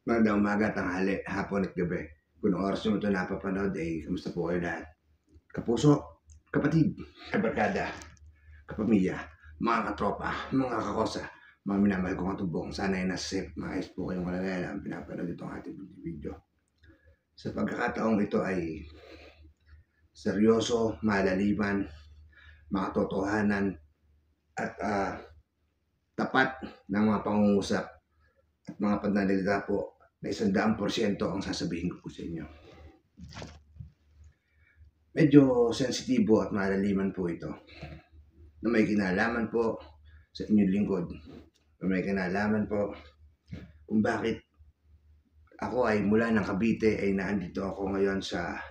Magandang umaga, tanghali, hapon at gabi. Kung anong oras nyo ito napapanood, kamusta po kayo lahat? Kapuso, kapatid, kabarkada, kapamilya, mga katropa, mga kakosa, mga minamahal kong katubong, sana ay nasa safe, maayos po kayong kalagayan ang pinapanood itong ating video. Sa pagkakataong ito ay seryoso, malaliman, makatotohanan, at tapat ng mga pangungusap at mga pananalita po na 100% ang sasabihin ko po sa inyo. Medyo sensitibo at malaliman po ito na may kinalaman po sa inyong lingkod, na may kinalaman po kung bakit ako ay mula ng Cavite ay naandito ako ngayon sa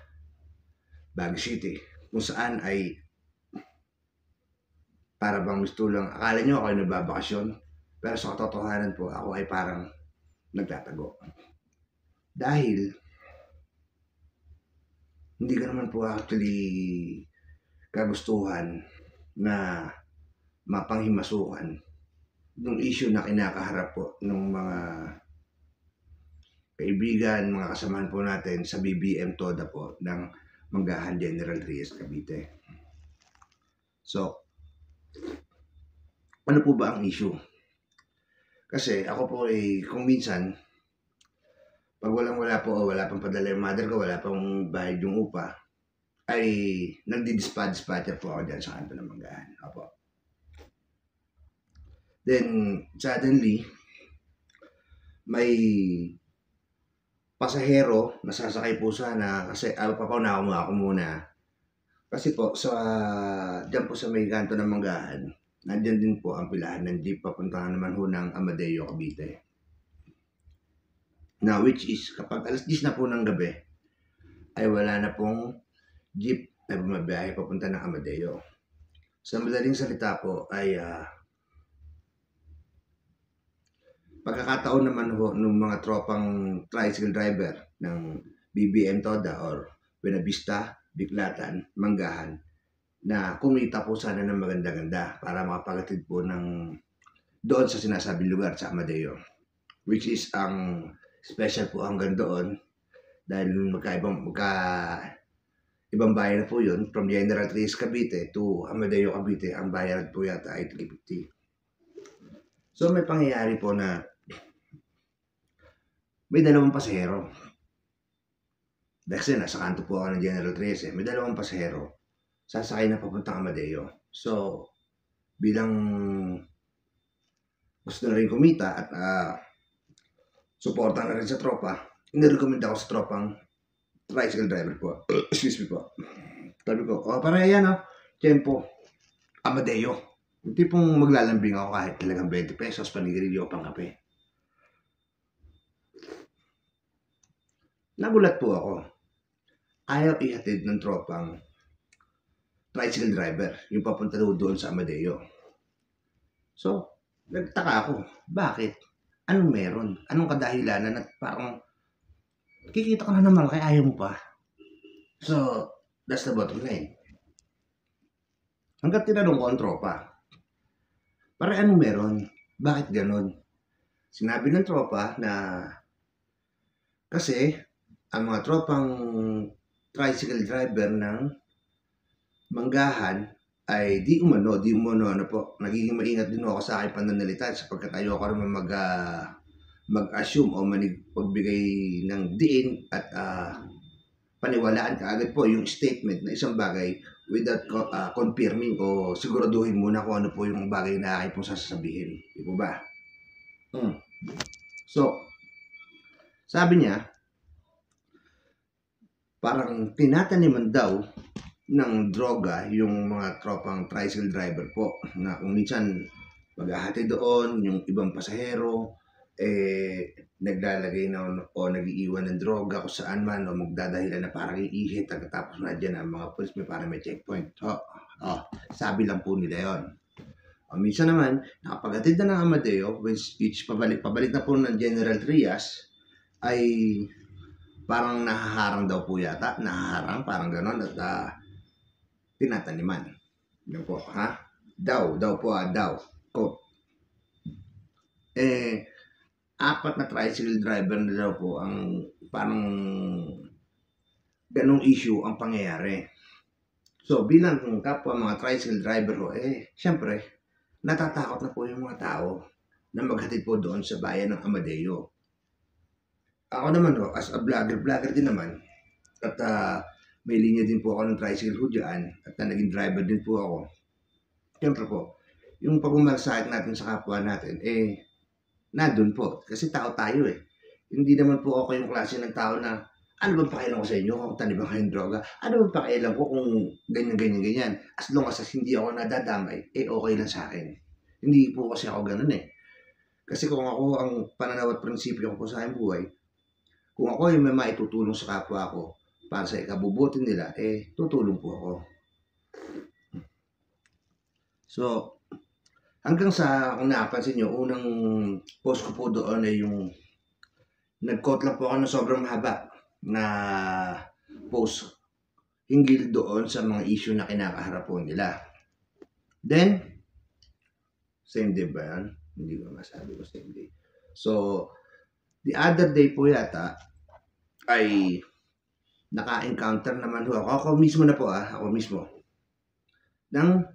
Baguio City, kung saan ay para bang gusto lang, akala nyo ako ay nagbabakasyon, pero sa katotohanan po ako ay parang nagtatago. Dahil hindi ko naman po actually kagustuhan na mapanghimasukan yung issue na kinakaharap po ng mga kaibigan, mga kasamahan po natin sa BBM Toda po ng Manggahan General Trias Cavite. So, ano po ba ang issue? Kasi ako po ay kung minsan, pag wala po o wala pang padala yung mother ko, wala pang bayad yung upa, ay nagdi-dispatcher po ako dyan sa kanto ng Manggahan. Opo. Then, suddenly, may pasahero na sasakay po sana kasi papaunawa mo ako muna. Kasi po, dyan po sa may kanto ng Manggahan, nandyan din po ang pilahan ng jeep papuntahan naman ho ng Amadeo, Cavite. Now, which is, kapag alas 10 na po ng gabi, ay wala na pong jeep na bumabiyahe papunta ng Amadeo. Sa madaling salita po ay pagkakataon naman ho ng mga tropang tricycle driver ng BBM Toda or Buenavista, Biklatan, Manggahan na kumita po sana ng maganda-ganda para makapagatid po ng doon sa sinasabing lugar sa Amadeo, which is ang special po hanggang doon dahil ibang bayan na po yun from General Trias Cavite to Amadeo Cavite. Ang bayad po yata ay 350. So may pangyayari po na may dalawang pasahero. Kasi nasa kanto po ako ng General Trias may dalawang pasahero sasakay na papuntang Amadeo. So bilang gusto na rin kumita at suporta na rin sa tropa, inirecommend ako sa tropang tricycle driver po. Excuse me po. Sabi ko, para yan tempo, Amadeo. Yung tipong maglalambing ako kahit talagang 20 pesos, panigrilyo, pang kape. Nagulat po ako. Ayaw ihatid ng tropang tricycle driver, yung papunta doon sa Amadeo. So, nagtaka ako. Bakit? Anong meron? Anong kadahilanan at parang kikita ka na naman kaya ayaw mo pa? So, that's the bottom line. Hanggang tinanong ko ang tropa, para anong meron? Bakit ganon? Sinabi ng tropa na kasi ang mga tropang tricycle driver ng Manggahan ay di umano ano po, nagiging maingat din ako sa aking pananalita sapagkat ayoko naman mag-assume o magbigay ng diin at paniwalaan kaagad po yung statement na isang bagay without confirming o siguraduhin muna kung ano po yung bagay na aking pong sasabihin. Di po ba? So, sabi niya, parang tinataniman daw ng droga yung mga tropang tricycle driver po na kung minsan maghahati doon yung ibang pasahero naglalagay na o nag-iiwan ng droga kung saan man o magdadahilan na parang iihit tapos na dyan ang mga police para may checkpoint. Sabi lang po nila yon. Minsan naman nakapaghatid na ng Amadeo which pabalik na po ng General Trias ay parang nahaharang daw po yata, parang ganon at tinataniman. Yan po, Daw po, quote. 4 na tricycle driver na daw po ang parang ganong issue ang pangyayari. So, bilang kapwa mga tricycle driver ho, syempre, natatakot na po yung mga tao na maghatid po doon sa bayan ng Amadeo. Ako naman ho, as a vlogger din naman, at may linya din po ako ng tricycle ho dyan, at naging driver din po ako. Siyempre po, yung pagmamalasakit natin sa kapwa natin, nandun po. Kasi tao tayo Hindi naman po ako yung klase ng tao na, ano bang pakialam ko sa inyo kung tanibang kayong droga? Ano bang pakialam ko kung ganyan. As long as hindi ako nadadamay, okay lang sa akin. Hindi po kasi ako ganun Kasi kung ako, ang pananaw at prinsipyo ko po sa aking buhay, kung ako yung may maitutulong sa kapwa ko para sa ikabubuti nila, tutulong po ako. So, hanggang sa, kung napansin nyo, unang post ko po doon ay yung nag-quote lang po ako ng sobrang mahaba na post hinggil doon sa mga issue na kinakaharap po nila. Then, same day ba yan? Hindi ko masabi ko same day. So, the other day po yata ay naka-encounter naman ho ako mismo na po ako mismo ng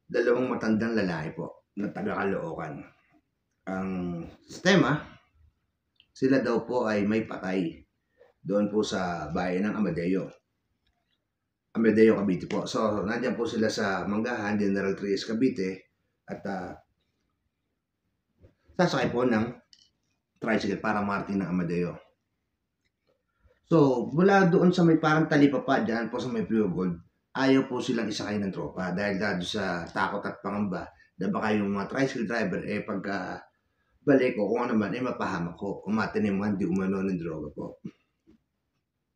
dalawang matandang lalaki po na taga-Caloocan. Ang sistema, sila daw po ay may patay doon po sa bayan ng Amadeo, Cavite po. So, nandiyan po sila sa Manggahan, General Trias, Cavite, at sasakay po ng tricycle para Martin ng Amadeo. So, mula doon sa may parang talipapa dyan po sa may Pure Gold, ayaw po silang isakay ng tropa dahil dado sa takot at pangamba na baka yung mga tricycle driver pagka balik ko kung ano man mapahamak ko, umatinim di umano ng droga po.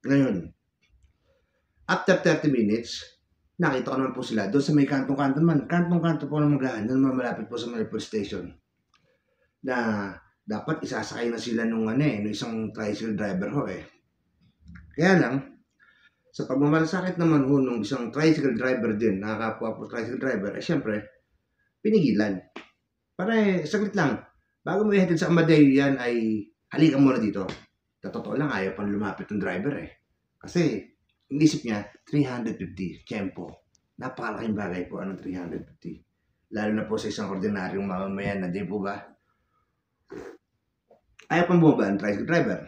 Ngayon, after 30 minutes, nakita ko naman po sila doon sa may kantong-kanto po ng Manggahan, doon malapit po sa may police station, na dapat isasakay na sila nung isang tricycle driver ho Kaya lang, sa pagmamalasakit naman ho nung isang tricycle driver din, nakakapwa po tricycle driver, syempre, pinigilan. Para saglit lang, bago mo ihatid sa Amadeo yan ay halika muna dito. Sa totoo lang, ayaw pang lumapit ng driver Kasi, inisip niya, 350, tiyempo. Napakalaking bagay po anong 350. Lalo na po sa isang ordinaryong mamamayan na di po ba? Ayaw pang bumaba ang tricycle driver.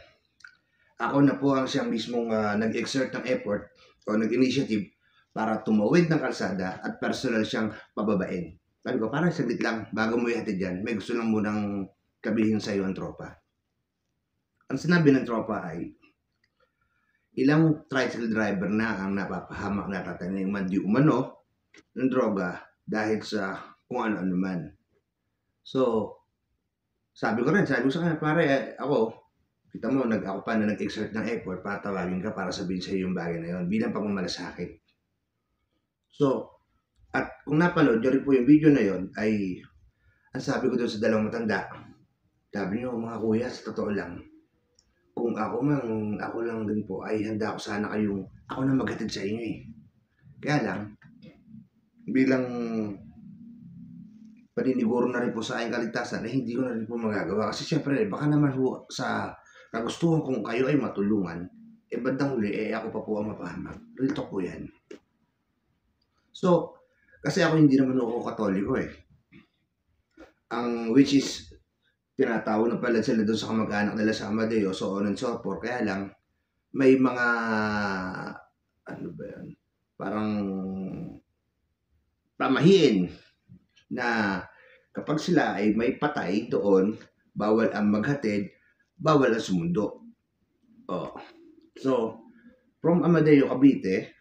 Ako na po ang siyang mismong nag-exert ng effort o nag-initiative para tumawid ng kalsada at personal siyang pababain. Sabi ko, parang saglit lang, bago mo ihatid yan, may gusto lang munang kabihin sa iyo ang tropa. Ang sinabi ng tropa ay, ilang tricycle driver na ang napapahamak na tataniman di umano ng droga dahil sa kung ano-ano man. So, sabi ko sa kanya, pare, ako, kita mo, ako pa na nag-exert ng effort para tawagin ka para sabihin sa iyo yung bagay na yun bilang pagmamalasakit. So, at kung napanood nyo rin po yung video na yun, ay ang sabi ko doon sa dalawang matanda, sabi nyo, mga kuya, sa totoo lang, kung ako lang din po, ay handa ako sana kayong, ako na maghatid sa inyo Kaya lang, bilang paniniguro na rin po sa aking kaligtasan, hindi ko na rin po magagawa. Kasi siyempre, baka naman po sa kagustuhan kung kayo ay matulungan, bandang huli, ako pa po ang mapahamak. Real talk po yan. So, kasi ako hindi naman ako katoliko which is, tinatawag na pala sila doon sa kamag-anak nila sa Amadeo, so on and so forth. Kaya lang, may mga, ano ba yan, parang pamahiin na kapag sila ay may patay doon, bawal ang maghatid, bawal ang sumundo. So, from Amadeo, Cavite,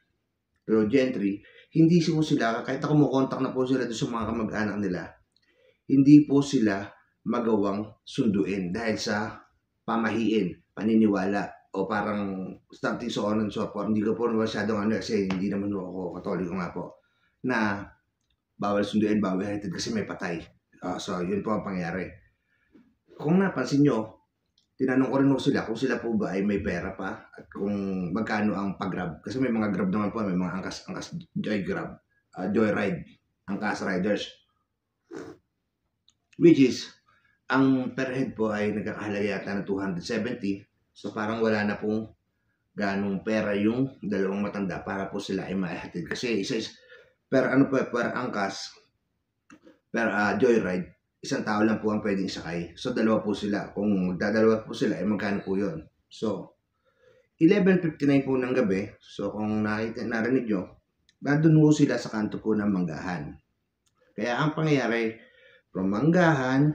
pero Gentry, hindi sila, kahit ako kumukontak na po sila doon sa mga kamag-anak nila, hindi po sila magawang sunduin dahil sa pamahiin, paniniwala, o parang something so on and so forth. Hindi ko po masyadong kasi hindi naman ako katoliko nga po, na bawal sunduin, bawal hatid kasi may patay. So, yun po ang pangyari. Kung napansin nyo, tinanong ko rin po sila kung sila po ba ay may pera pa at kung magkano ang pag-grab. Kasi may mga grab naman po, may mga angkas joyride, angkas riders. Which is, Ang per head po ay nagkakahalaga yata ng 270. So parang wala na pong ganong pera yung dalawang matanda para po sila ay maihatid. Kasi isa is per ano po, per angkas, per joyride, isang tao lang po ang pwedeng sakay. So dalawa po sila. Kung magdadalawa po sila, ay magkano po yun? So 11:59 po ng gabi. So kung narinig nyo, nandun po sila sa kanto po ng Manggahan. Kaya ang pangyayari, from Manggahan,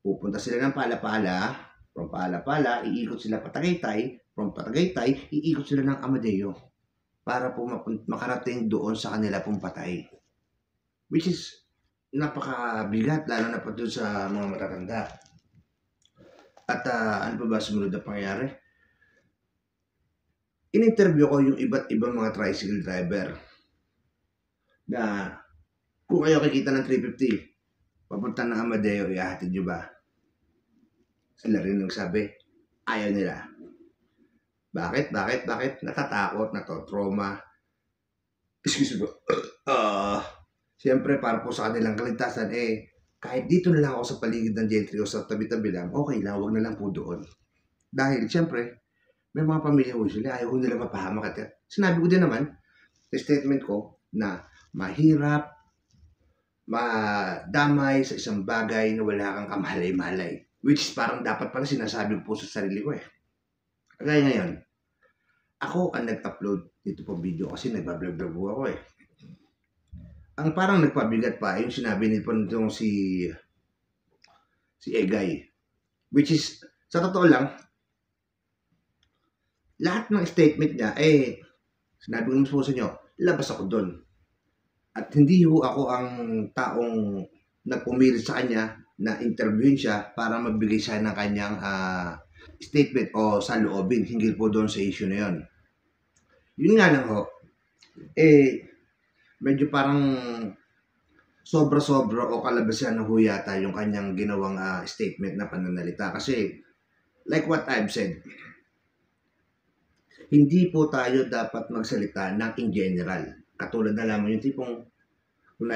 pupunta sila ng Palapala, from Palapala, iikot sila Patagaytay, from Patagaytay, iikot sila ng Amadeo para po makarating doon sa kanila pong patay. Which is napakabigat, lalo na po doon sa mga matatanda. At ano pa ba sumunod na pangyayari? In-interview ko yung iba't ibang mga tricycle driver na kung kayo kikita ng 350, papunta ng Amadeo, ihahatid nyo ba? Sila rin nagsabi, ayaw nila. Bakit? Natatakot, trauma. Excuse me. Siyempre, para po sa kanilang kaligtasan, kahit dito na lang ako sa paligid ng Gentry o sa tabi-tabi lang, okay lang, wag na lang po doon. Dahil, siyempre, may mga pamilya ko sila, ayaw ko nila mapahamak. At sinabi ko din naman, sa statement ko, na mahirap, madamay sa isang bagay na wala kang kamahalay-malay. Which is parang dapat pala sinasabi ko po sa sarili ko Kaya ngayon, ako ang nag-upload dito po video kasi nagbablog-vlog po ako Ang parang nagpabigat pa yung sinabi nito nitong si Egay. Which is, sa totoo lang, lahat ng statement niya, sinabi ko po sa inyo, labas ako doon. At hindi ho ako ang taong nagpumilit sa kanya na interviewin siya para magbigay siya ng kanyang statement o saloobin hinggil po doon sa issue na yun. Yun nga lang ho, medyo parang sobra-sobra o kalabasan na ho yata yung kanyang ginawang statement na pananalita. Kasi, like what I've said, hindi po tayo dapat magsalita ng in general. Katulad na lamang yung tipong kung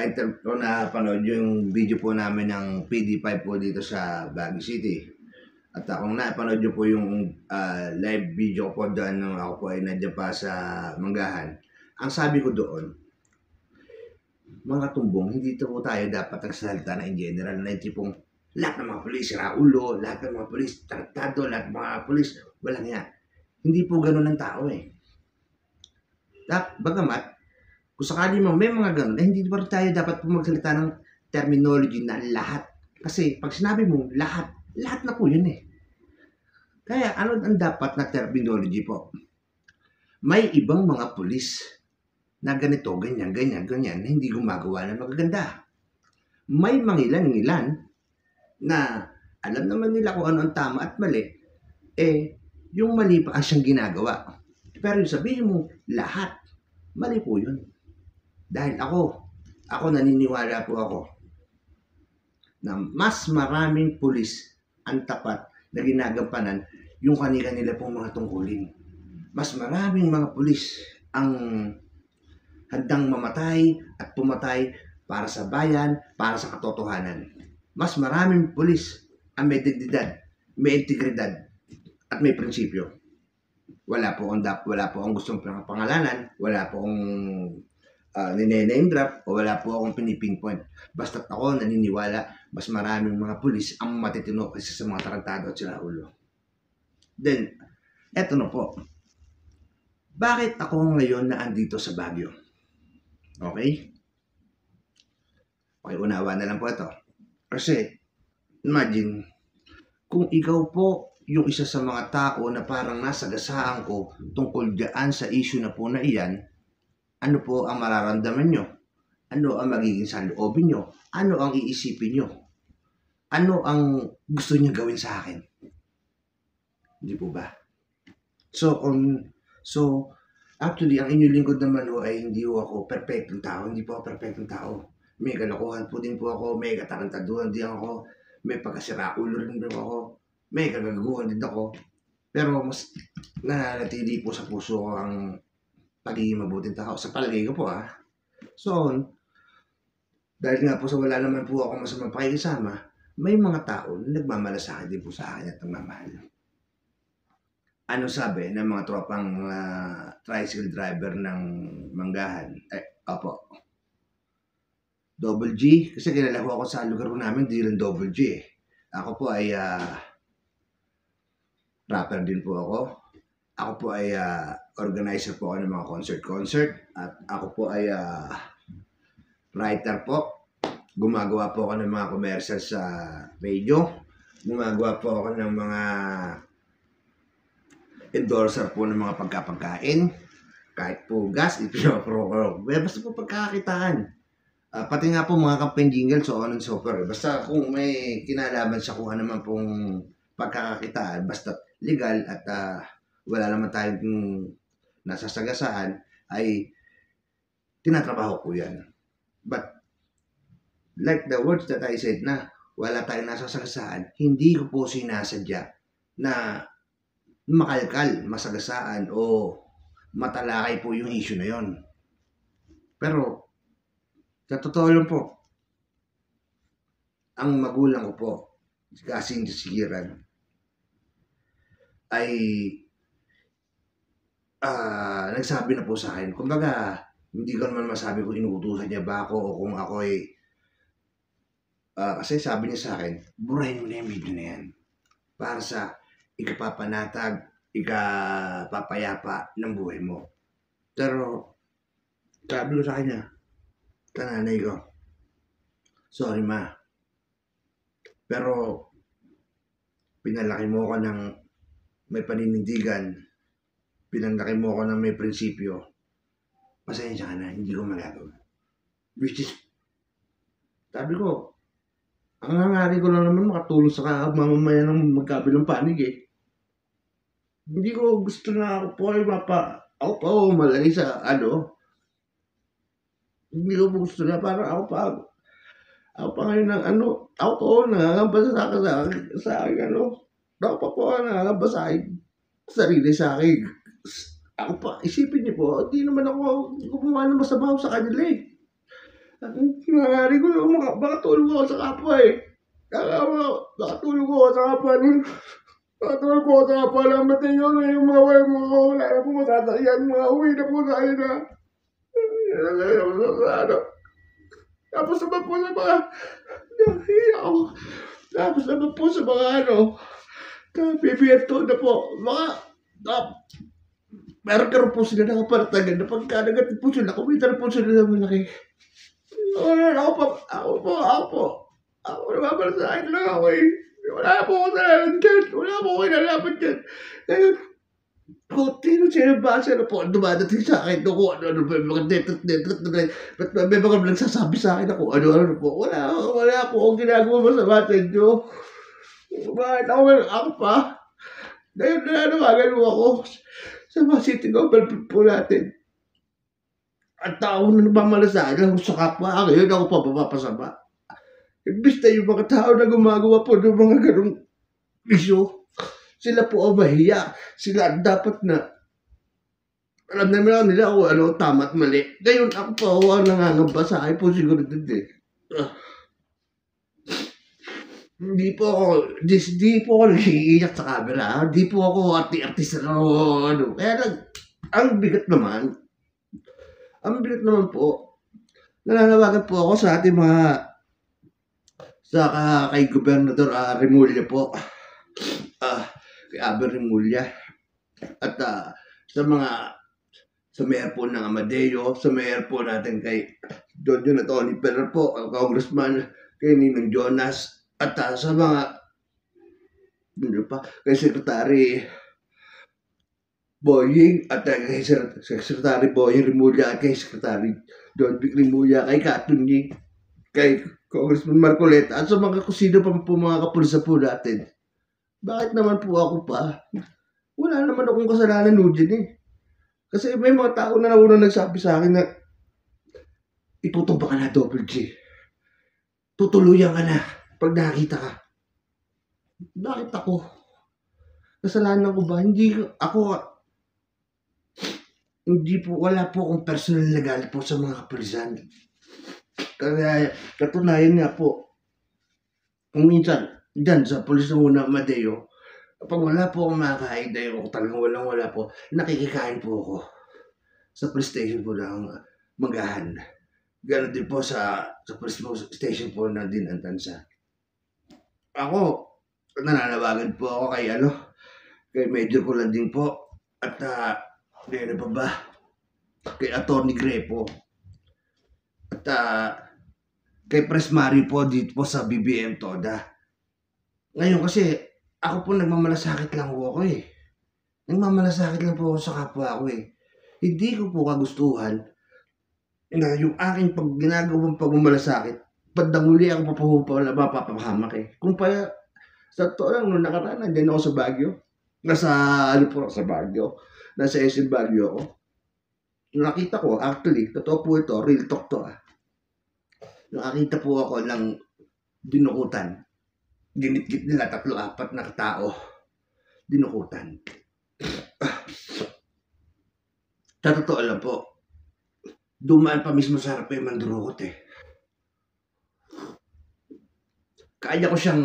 napanood yung video po namin ng PD5 po dito sa Baguio City. At kung napanood nyo po yung live video ko po doon nung ako po ay nandiyan pa sa Manggahan, ang sabi ko doon, mga tumbong, hindi po tayo dapat nagsalita na in general na yung tipong lahat ng mga pulis, raulo, lahat ng mga pulis, tratado, lahat ng mga pulis, walang yan. Hindi po ganun ang tao Bagamat, kung sakali mo may mga ganun, hindi pa tayo dapat po magsalita ng terminology na lahat. Kasi pag sinabi mo lahat na po yun Kaya ano ang dapat na terminology po? May ibang mga pulis na ganito, ganyan, na hindi gumagawa ng magaganda. May mangilan-ngilan na alam naman nila kung ano ang tama at mali, yung mali pa ang siyang ginagawa. Pero yung sabihin mo, lahat, mali po yun. Dahil ako naniniwala po ako na mas maraming pulis ang tapat na ginagampanan yung kanila pong mga tungkulin. Mas maraming mga pulis ang handang mamatay at pumatay para sa bayan, para sa katotohanan. Mas maraming pulis ang may dignidad, may integridad, at may prinsipyo. Wala po ang gustong pangalanan, wala po akong nine-name drop, o wala po akong pinipinpoint. Basta't ako naniniwala, mas maraming mga pulis ang matitino kaysa sa mga tarantado at siraulo. Then, eto na po. Bakit ako ngayon na andito sa Baguio? Okay? Okay, unawa na lang po ito. Kasi, imagine, kung ikaw po yung isa sa mga tao na parang nasa gasaan ko tungkol dyan sa issue na po na iyan, ano po ang mararamdaman nyo? Ano ang magiging saloobin nyo? Ano ang iisipin nyo? Ano ang gusto nyo gawin sa akin? Hindi po ba? So, actually, ang inyong lingkod naman ay hindi ako perfectong tao. Hindi po ako perfectong tao. May kalokohan po din po ako. May katarantaduhan din ako. May pagkasiraulo rin din ako. May kagagaguhan din ako. Pero mas nananatili po sa puso ko ang pagiging mabuting tao. Sa palagay ko po So, dahil nga po sa wala naman po ako masamang pakikisama, may mga tao na nagmamalasakit din po sa akin at nagmamahal. Ano sabi ng mga tropang tricycle driver ng Manggahan? Opo. Double G, kasi kilala ko ako sa lugar ko namin, di rin Double G. Ako po ay rapper din po ako. Ako po ay organizer po ako ng mga concert. At ako po ay writer po. Gumagawa po ako ng mga commercial sa radio. Gumagawa po ako ng mga endorser po ng mga pagkapagkain. Kahit po gas, ipinapro. Basta po pagkakakitaan. Pati nga po mga campaign jingle, so on and so forth. Basta kung may kinalaman sa kung ano naman pong pagkakakitaan, basta legal at wala naman tayong nasasagasaan, ay tinatrabaho ko yan. But, like the words that I said na wala tayong nasasagasaan, hindi ko po sinasadya na makalkal, masagasaan o matalakay po yung issue na yon. Pero, sa totoo lang po, ang magulang ko po, kasing Sigiran, ay nagsabi na po sa akin. Kumbaga, hindi ko naman masabi kung inuutusan niya ba ako o kung ako ay kasi sabi niya sa akin, burahin mo na yung video na yan para sa ikapapanatag, ikapapayapa ng buhay mo. Pero, sabi ko sa kanya, nanay ko, sorry ma, pero pinalaki mo ko ng may paninindigan, pinalaki mo ko ng may prinsipyo, pasensya ka na, hindi ko magagawa. Which is, sabi ko, ang nangyari ko lang naman makatulong sa mamamayan ng magkabilang panig eh. Hindi ko gusto na ako po ay ako pa malagay sa hindi ko gusto na parang ako pa ngayon ng ako po nangangamba sa akin ako pa po nangangamba sa akin, sarili sa akin. Ako pa, isipin niyo po, hindi naman ako gumawa ng masama sa kanila eh. At nangyari ko lang, makatulong ako sa kapwa eh. Makatulong ako sa kapwa Patulog ko sa palang matingon na yung mga wala na po matatagyan, mga uwi na po sa akin na. Tapos naman po sa mga, tapos naman po sa mga bibiyento na po, meron ka rin po sila nakaparatagan na pagka nagatid po sila, kumita na po sila na malaki. Ako nababala sa akin lang ako eh. Wala po ako nalaman dyan. Wala po ako nalaman dyan. Ngayon, kung sinabasa na po, dumadating sa akin kung ano ba yung mga detot, ba't may mga nagsasabi sa akin ako, ano po. Wala po akong ginagawa masama sa inyo. Bakit ako pa? Ngayon nananawagan mo ako sa mga sitting government po natin. At tao na nabamalasaan lang sa kapwa, ngayon ako pa mapapasama. Imbis na yung mga tao na gumagawa po ng mga ganong issue, sila po ang mahiya. Sila dapat na, alam naman nila kung tama at mali. Ngayon ako po ang nangangamba sa akin po siguro din eh. Hindi po ako nag-iiyak sa camera. Hindi po ako artista na Kaya ang bigat naman po, nananawagan po ako sa ating mga kay Gobernador Remulla po, kay Aber Remulla, at sa mayor po ng Amadeo, sa mayor po natin kay Don Tony Perez po, ang congressman kay Ninong Jonas, at sa mga kay Secretary Boying at kay Secretary Boying Remulla at kay Secretary Don Vic Remulla, kay Katunyi, kay Congressman Marcoleta at sa mga kusino pa po mga kapulsa po natin. Bakit naman po ako pa? Wala naman akong kasalanan nun dyan eh. Kasi may mga tao na nauna nagsabi sa akin na itutumba ka na, Double G. Tutuluyan ka na pag nakakita ka. Bakit ako? Kasalanan ko ba? Wala po akong personal na galit po sa mga kapulisan. Kaya katunayan nga po, Kung minsan, dyan sa pulis ng una Amadeo, kapag wala po akong makakain dahil kung talagang walang-wala po, nakikikain po ako sa police station po ng Magahan. Gano'n din po sa police station po ng Dinantansa. Ako, nananawagan po ako kay Major Colanding po at kay ano pa ba, kay Attorney Grepo at kay Pres Mari po dito po sa BBM Toda. Ngayon kasi ako po nagmamalasakit lang po ako eh. Nagmamalasakit lang po ako sa kapwa ko eh. Hindi ko po kagustuhan na yung aking ginagawang pagmamalasakit, padanguli ako mapapahamak eh. Kung pala, sa totoo lang, nung nakaraan, nandiyan ako sa Baguio. Sa Baguio. Nasa SM Baguio ako. Nakita ko, actually, totoo po ito, real talk to Nakakita po ako ng dinukutan. Ginit-git nila 3-4 na tao. Dinukutan. Sa totoo lang po, dumaan pa mismo sa harap yung mandurukot eh. Kaya ko siyang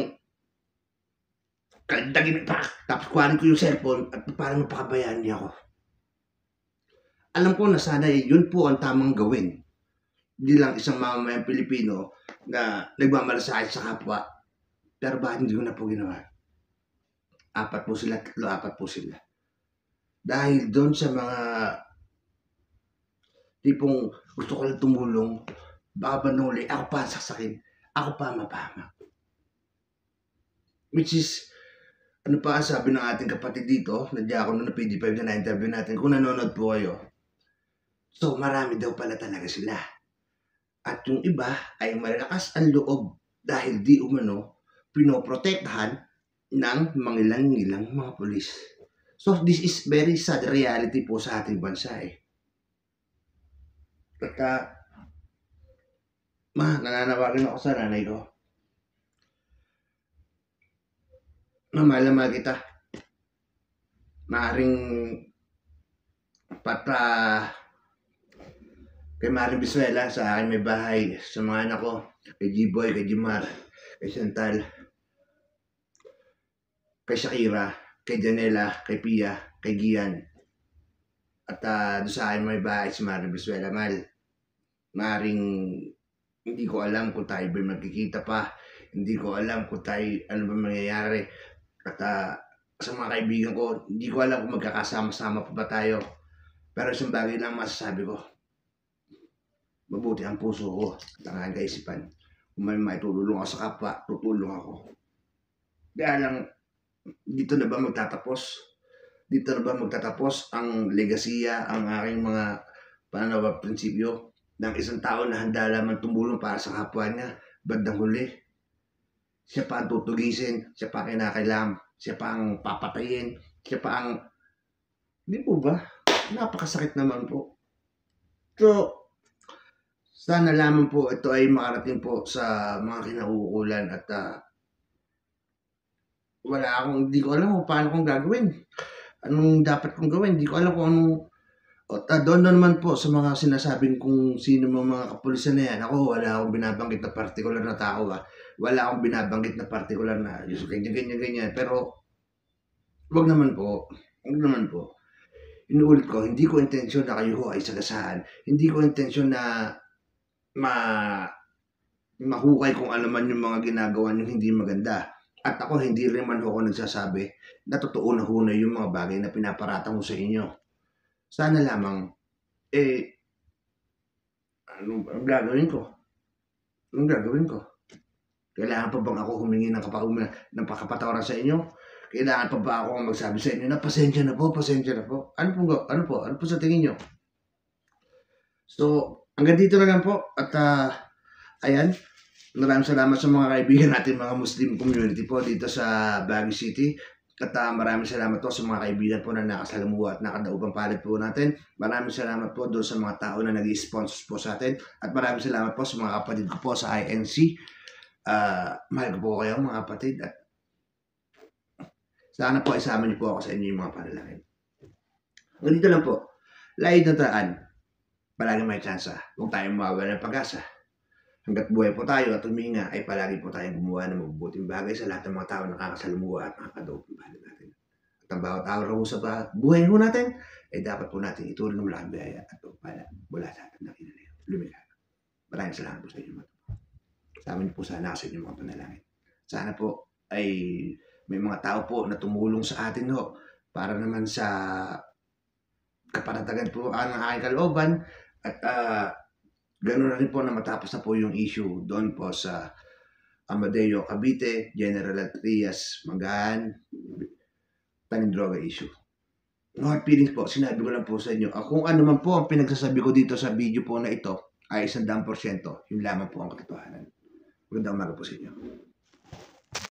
kaldagin pa, tapos kuhanin ko yung cellphone at parang mapakabayaan niya ako. Alam ko na sana yun po ang tamang gawin. Hindi lang isang mamamayang Pilipino na nagmamalasakit sa kapwa. Pero bakit hindi ko na po ginawa? 4 po sila, 4 po sila. Dahil doon sa mga tipong gusto ko lang tumulong, baka banuli, ako pa sasakin, ako pa mapahamak. Which is, ano pa sabi ng ating kapatid dito, nandiyan ako na PD5 na na-interview natin, kung nanonood po kayo. So, marami daw pala talaga sila. At yung iba ay malalakas ang loob dahil di umano pinoprotektahan ng mangilang-ngilang mga pulis. So, this is very sad reality po sa ating bansa eh. At nananawagan ako sa nanay ko. Mahal kita. Maaring kay Maring Bisuela, sa akin may bahay, sa mga anak ko, kay G-Boy, kay Jimar, kay Chantal, kay Shakira, kay Janela, kay Pia, kay Gian. At doon sa akin may bahay si Maring Bisuela, Maring hindi ko alam kung tayo ba magkikita pa, hindi ko alam kung tayo ano ba mangyayari. At sa mga kaibigan ko, hindi ko alam kung magkakasama-sama pa ba tayo. Pero isang bagay lang masasabi ko, mabuti ang puso ko at ang aking kaisipan. Kung may maitutulong ako sa kapwa, tutulong ako. Kaya lang, dito na ba magtatapos? Dito na ba magtatapos ang legasiya, ang aking mga pananaw at prinsipyo ng isang tao na handa lamang tumulong para sa kapwa niya, bandang huli? Siya pa ang tutugisin, siya pa ang kinakailangan, siya pa ang papatayin, siya pa ang... Hindi po ba? Napakasakit naman po. So, sana lamang po ito ay makarating po sa mga kinauukulan at hindi ko alam kung paano kong gagawin. Anong dapat kong gawin? Hindi ko alam kung anong... doon naman po sa mga sinasabing kung sino mga kapulisan na yan. Ako, wala akong binabanggit na partikular na tao. Wala akong binabanggit na partikular na ganyan. Pero, wag naman po. Inuulit ko, hindi ko intensyon na kayo ay sagasaan. Hindi ko intensyon na mahukay kung ano man yung mga ginagawa nyo hindi maganda. At ako, hindi rin man ako nagsasabi na totoo na hunay yung mga bagay na pinaparatang ko sa inyo. Sana lamang, ang gagawin ko? Kailangan pa bang ako humingi ng pakapatawaran sa inyo? Kailangan pa ba ako magsabi sa inyo na pasensya na po? Ano po sa tingin nyo? So, hanggang dito na lang po. At ayan, maraming salamat sa mga kaibigan natin, mga Muslim community po dito sa Baguio City. At maraming salamat po sa mga kaibigan po na nakasalamuha at nakadaupang palad po natin. Maraming salamat po doon sa mga tao na nag-sponsor po sa atin. At maraming salamat po sa mga kapatid ko po sa INC. Mahal ko po kayo mga kapatid. At sana po isama niyo po ako sa inyo yung mga panalangin. Ganito lang po. Lahid na taan. Palagi may tsansa. Huwag tayong mawawala ng pag-asa. hangga't buhay po tayo at huminga ay palagi po tayong gumawa ng mabubuting bagay sa lahat ng mga tao na nakakasalamuha at nakakadawag ng bahay natin. At ang bawat araw sa buhay po natin ay dapat po natin ituloy ng malaking biyaya at pagpala mula sa ating nakinanay. Lumikha. Maraming salamat po sa inyo. Sama niyo po sana sa inyong mga panalangin. Sana po ay may mga tao po na tumulong sa atin para naman sa kapanatagan po ng aking kalooban at ganoon na rin po na matapos na po yung issue doon po sa Amadeo Cavite, General Trias Magahan, Tanindroga issue. No hard feelings po, sinabi ko lang po sa inyo. Kung ano man po ang pinagsasabi ko dito sa video po na ito ay 100%, yun lamang po ang katotohanan. Magandang umaga po sa inyo.